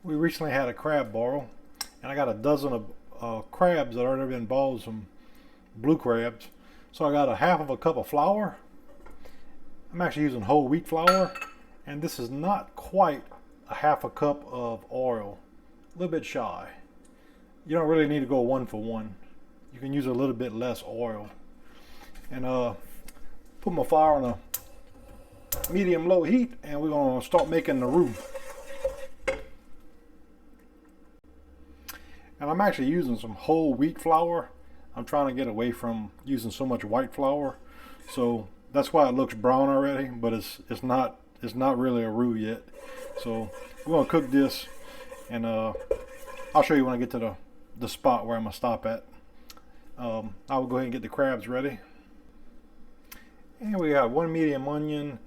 We recently had a crab boil, and I got a dozen of crabs that had already been boiled, some blue crabs. So I got a half of a cup of flour. I'm actually using whole wheat flour, and this is not quite a half a cup of oil, a little bit shy. You don't really need to go 1 for 1. You can use a little bit less oil. And put my flour on a medium-low heat, and we're gonna start making the roux. And I'm actually using some whole wheat flour. I'm trying to get away from using so much white flour, so that's why it looks brown already. But it's not really a roux yet. So we're gonna cook this, and I'll show you when I get to the spot where I'm gonna stop at. I will go ahead and get the crabs ready. And we got 1 medium onion,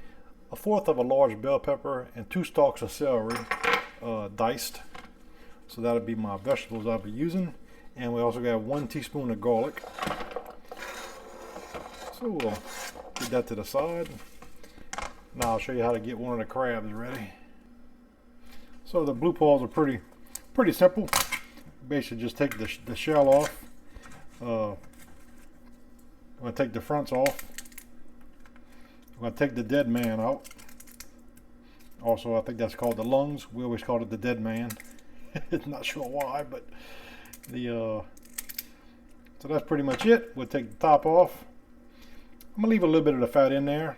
1/4 of a large bell pepper, and 2 stalks of celery, diced. So that'll be my vegetables I'll be using. And we also got 1 teaspoon of garlic. So we'll get that to the side. Now I'll show you how to get one of the crabs ready. So the blue paws are pretty simple. Basically just take the shell off. I'm going to take the fronts off. I'm going to take the dead man out. Also, I think that's called the lungs. We always called it the dead man. Not sure why, but so that's pretty much it. We'll take the top off. I'm gonna leave a little bit of the fat in there.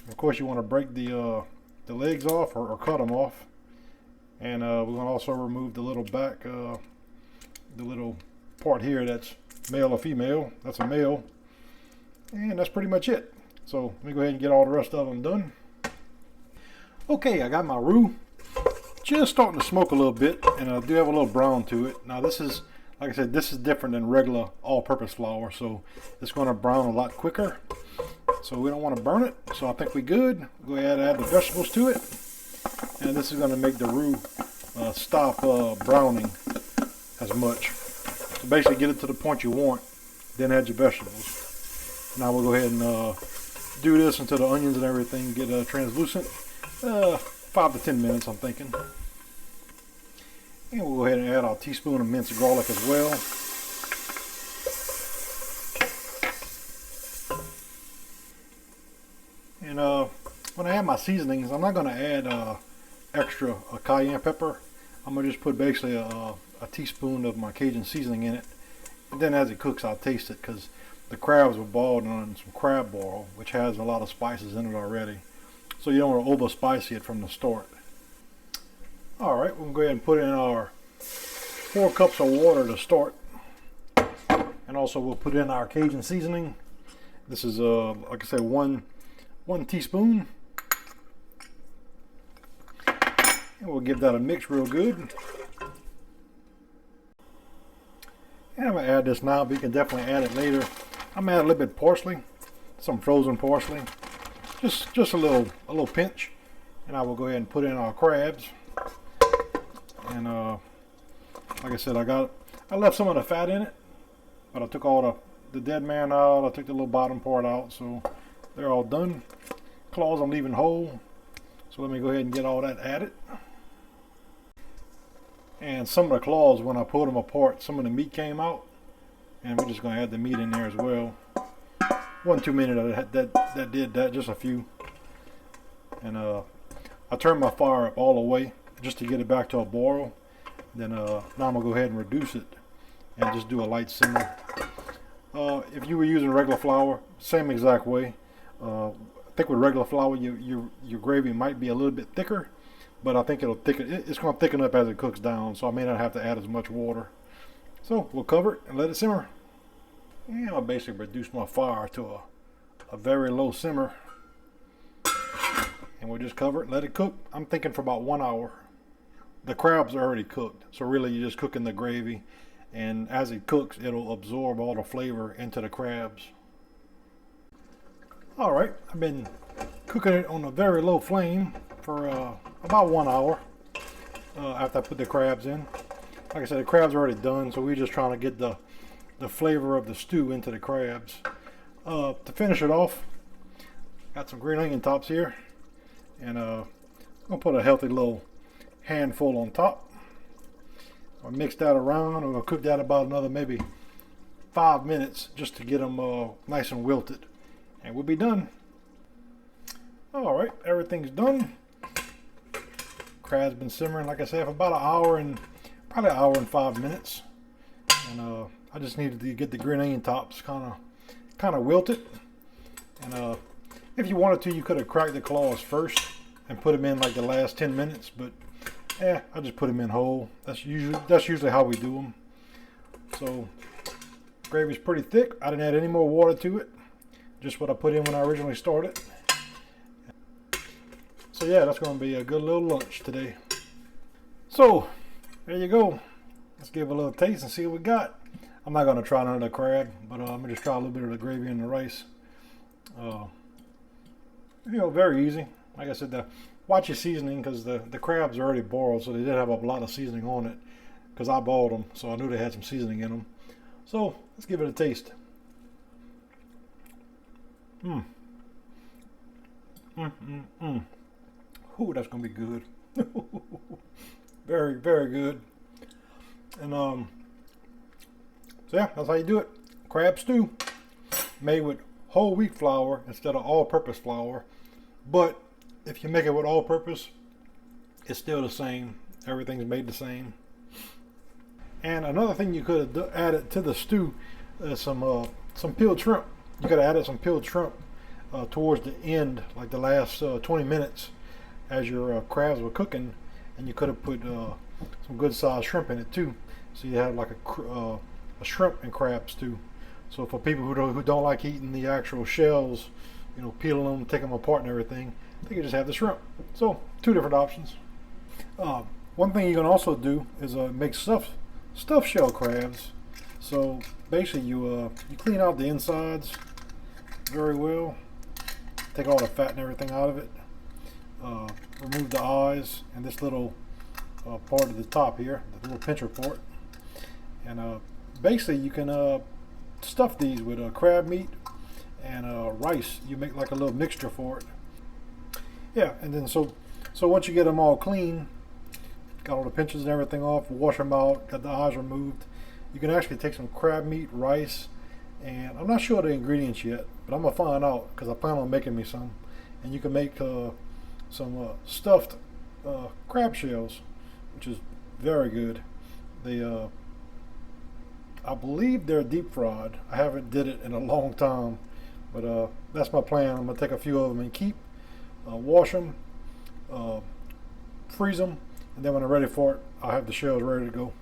Of course, you want to break the legs off or cut them off. And we're gonna also remove the little back, the little part here that's male or female. That's a male, and that's pretty much it. So let me go ahead and get all the rest of them done. Okay, I got my roux just starting to smoke a little bit, and I do have a little brown to it. Now this is, like I said, this is different than regular all-purpose flour, so it's going to brown a lot quicker. So we don't want to burn it, so I think we're good. We'll go ahead and add the vegetables to it, and this is going to make the roux stop browning as much. So basically get it to the point you want, then add your vegetables. Now we'll go ahead and do this until the onions and everything get translucent. 5 to 10 minutes, I'm thinking. And we'll go ahead and add our teaspoon of minced garlic as well. And when I add my seasonings, I'm not going to add extra cayenne pepper. I'm going to just put basically a teaspoon of my Cajun seasoning in it. And then as it cooks, I'll taste it, because the crabs were boiled on some crab boil, which has a lot of spices in it already. So you don't want to over spicy it from the start. Alright, we'll go ahead and put in our 4 cups of water to start. And also we'll put in our Cajun seasoning. This is, like I said, one teaspoon. And we'll give that a mix real good. And I'm going to add this now, but you can definitely add it later. I'm going to add a little bit of parsley, some frozen parsley. Just a little pinch, and I will go ahead and put in our crabs. And like I said, I left some of the fat in it, but I took all the dead man out. I took the little bottom part out, so they're all done. Claws I'm leaving whole, so let me go ahead and get all that added. And some of the claws, when I pulled them apart, some of the meat came out, and we're just going to add the meat in there as well. Wasn't too many that did that, just a few. And I turned my fire up all the way just to get it back to a boil. Then now I'm gonna go ahead and reduce it and just do a light simmer. If you were using regular flour, same exact way. I think with regular flour, your gravy might be a little bit thicker, but I think it'll thicken. It's gonna thicken up as it cooks down, so I may not have to add as much water. So we'll cover it and let it simmer. And I'll basically reduce my fire to a very low simmer. And we'll just cover it and let it cook. I'm thinking for about 1 hour. The crabs are already cooked, so really you're just cooking the gravy. And as it cooks, it'll absorb all the flavor into the crabs. Alright, I've been cooking it on a very low flame for about 1 hour after I put the crabs in. Like I said, the crabs are already done, so we're just trying to get the flavor of the stew into the crabs. To finish it off, got some green onion tops here, and I'm gonna put a healthy little handful on top. I'll mix that around, and I'll cook that about another maybe 5 minutes just to get them nice and wilted, and we'll be done. All right, everything's done. Crab's been simmering, like I said, for about probably an hour and 5 minutes, and I just needed to get the green onion tops kind of wilted. And if you wanted to, you could have cracked the claws first and put them in like the last 10 minutes, but I just put them in whole. That's usually how we do them. So gravy's pretty thick. I didn't add any more water to it, just what I put in when I originally started. So yeah, that's going to be a good little lunch today. So there you go. Let's give it a little taste and see what we got. I'm not going to try none of the crab, but I'm going to just try a little bit of the gravy and the rice. Very easy. Like I said, watch your seasoning, because the crabs are already boiled, so they did have a lot of seasoning on it, because I boiled them, so I knew they had some seasoning in them. So let's give it a taste. Ooh, that's gonna be good. Very, very good. And so yeah, that's how you do it. Crab stew made with whole wheat flour instead of all-purpose flour. But if you make it with all-purpose, it's still the same. Everything's made the same. And another thing you could have added to the stew is some peeled shrimp. You could have added some peeled shrimp towards the end, like the last 20 minutes, as your crabs were cooking, and you could have put some good sized shrimp in it too. So you have like a shrimp and crab stew. So for people who don't like eating the actual shells, peeling them, taking them apart and everything, they can just have the shrimp. So 2 different options. One thing you can also do is make stuffed shell crabs. So basically you clean out the insides very well, take all the fat and everything out of it, remove the eyes and this little part of the top here, the little pincher part, and basically you can stuff these with crab meat and rice. You make like a little mixture for it. Yeah, and then so once you get them all clean, got all the pinches and everything off, wash them out, got the eyes removed, you can actually take some crab meat, rice, and I'm not sure of the ingredients yet, but I'm gonna find out, because I plan on making me some. And you can make some stuffed crab shells, which is very good. They I believe they're deep fried. I haven't did it in a long time, but that's my plan. I'm gonna take a few of them and keep, wash them, freeze them, and then when I'm ready for it, I'll have the shells ready to go.